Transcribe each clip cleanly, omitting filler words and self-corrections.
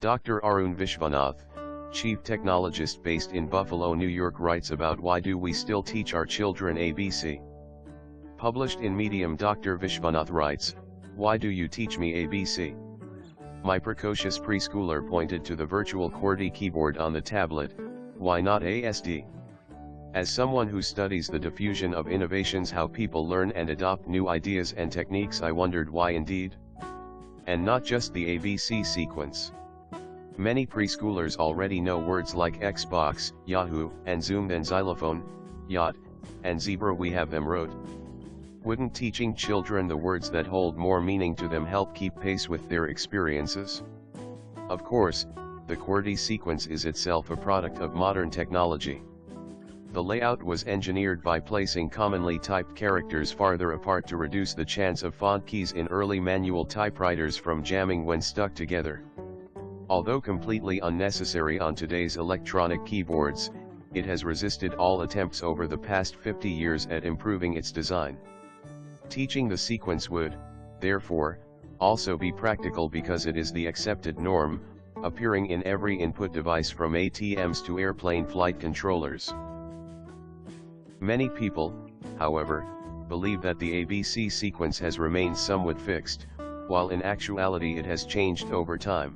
Dr. Arun Vishwanath, chief technologist based in Buffalo, New York, writes about why do we still teach our children ABC. Published in Medium, Dr. Vishwanath writes, "Why do you teach me ABC? My precocious preschooler pointed to the virtual QWERTY keyboard on the tablet. Why not ASD? As someone who studies the diffusion of innovations, how people learn and adopt new ideas and techniques, I wondered why indeed. And not just the ABC sequence. Many preschoolers already know words like Xbox, Yahoo, and Zoom, and xylophone, yacht, and zebra. We have them rote. Wouldn't teaching children the words that hold more meaning to them help keep pace with their experiences? Of course, the QWERTY sequence is itself a product of modern technology. The layout was engineered by placing commonly typed characters farther apart to reduce the chance of font keys in early manual typewriters from jamming when stuck together. Although completely unnecessary on today's electronic keyboards, it has resisted all attempts over the past 50 years at improving its design. Teaching the sequence would, therefore, also be practical because it is the accepted norm, appearing in every input device from ATMs to airplane flight controllers. Many people, however, believe that the ABC sequence has remained somewhat fixed, while in actuality it has changed over time.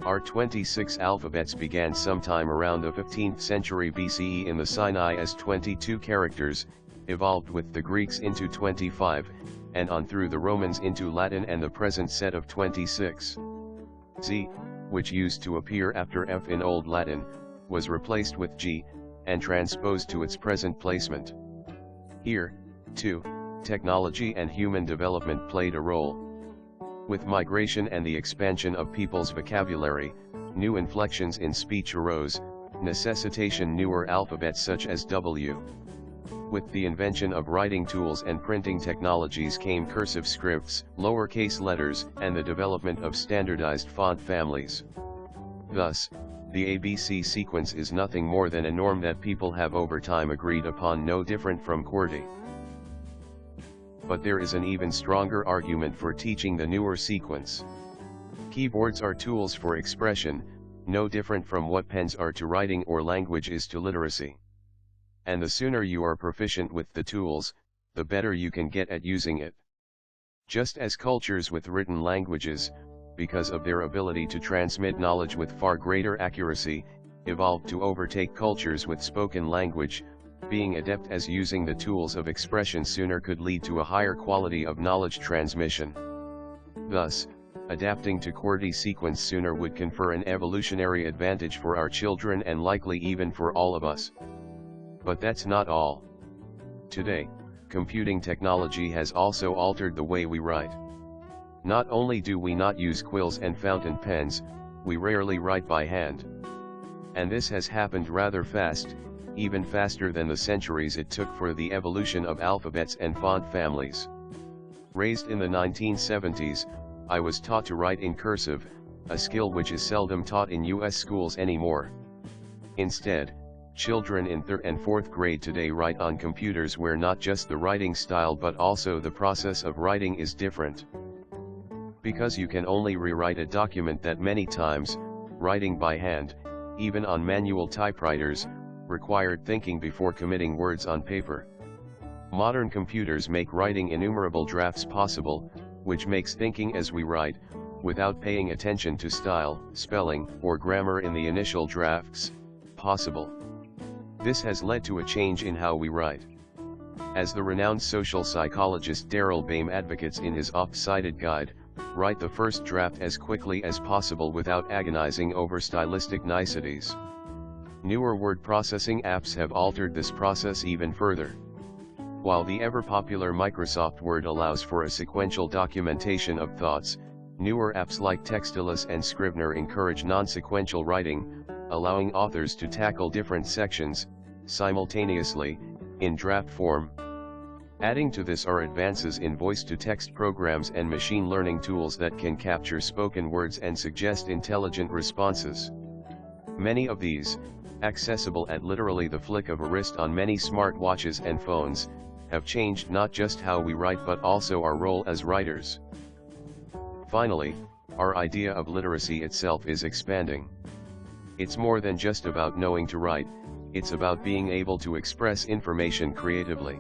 Our 26 alphabets began sometime around the 15th century BCE in the Sinai as 22 characters, evolved with the Greeks into 25, and on through the Romans into Latin and the present set of 26. Z, which used to appear after F in Old Latin, was replaced with G, and transposed to its present placement. Here, too, technology and human development played a role. With migration and the expansion of people's vocabulary, new inflections in speech arose, necessitating newer alphabets such as W. With the invention of writing tools and printing technologies came cursive scripts, lowercase letters, and the development of standardized font families. Thus, the ABC sequence is nothing more than a norm that people have over time agreed upon, no different from QWERTY. But there is an even stronger argument for teaching the newer sequence. Keyboards are tools for expression, no different from what pens are to writing or language is to literacy. And the sooner you are proficient with the tools, the better you can get at using it. Just as cultures with written languages, because of their ability to transmit knowledge with far greater accuracy, evolved to overtake cultures with spoken language, being adept as using the tools of expression sooner could lead to a higher quality of knowledge transmission. Thus, adapting to QWERTY sequence sooner would confer an evolutionary advantage for our children and likely even for all of us. But that's not all. Today, computing technology has also altered the way we write. Not only do we not use quills and fountain pens, we rarely write by hand. And this has happened rather fast, even faster than the centuries it took for the evolution of alphabets and font families. Raised in the 1970s, I was taught to write in cursive, a skill which is seldom taught in US schools anymore. Instead, children in 3rd and 4th grade today write on computers where not just the writing style but also the process of writing is different. Because you can only rewrite a document that many times, writing by hand, even on manual typewriters, required thinking before committing words on paper. Modern computers make writing innumerable drafts possible, which makes thinking as we write, without paying attention to style, spelling, or grammar in the initial drafts, possible. This has led to a change in how we write. As the renowned social psychologist Daryl Baim advocates in his oft-cited guide, write the first draft as quickly as possible without agonizing over stylistic niceties. Newer word processing apps have altered this process even further. While the ever-popular Microsoft Word allows for a sequential documentation of thoughts, newer apps like Textilus and Scrivener encourage non-sequential writing, allowing authors to tackle different sections, simultaneously, in draft form. Adding to this are advances in voice-to-text programs and machine learning tools that can capture spoken words and suggest intelligent responses. Many of these, accessible at literally the flick of a wrist on many smartwatches and phones, have changed not just how we write but also our role as writers. Finally, our idea of literacy itself is expanding. It's more than just about knowing to write, it's about being able to express information creatively.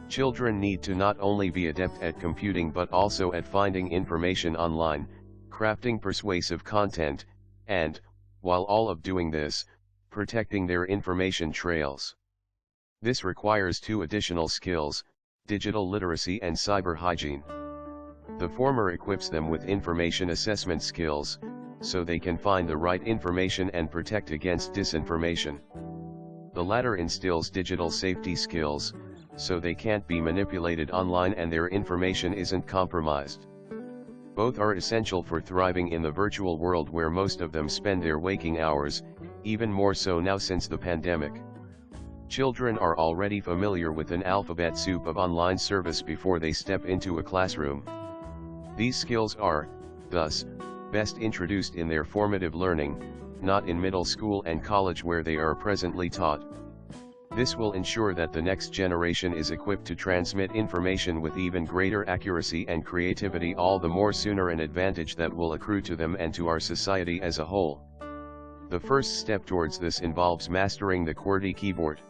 Children need to not only be adept at computing but also at finding information online, crafting persuasive content, and, while all of doing this, protecting their information trails. This requires two additional skills: digital literacy and cyber hygiene. The former equips them with information assessment skills, so they can find the right information and protect against disinformation. The latter instills digital safety skills, so they can't be manipulated online and their information isn't compromised. Both are essential for thriving in the virtual world where most of them spend their waking hours, even more so now since the pandemic. Children are already familiar with an alphabet soup of online service before they step into a classroom. These skills are, thus, best introduced in their formative learning, not in middle school and college where they are presently taught. This will ensure that the next generation is equipped to transmit information with even greater accuracy and creativity, all the more sooner, an advantage that will accrue to them and to our society as a whole. The first step towards this involves mastering the QWERTY keyboard.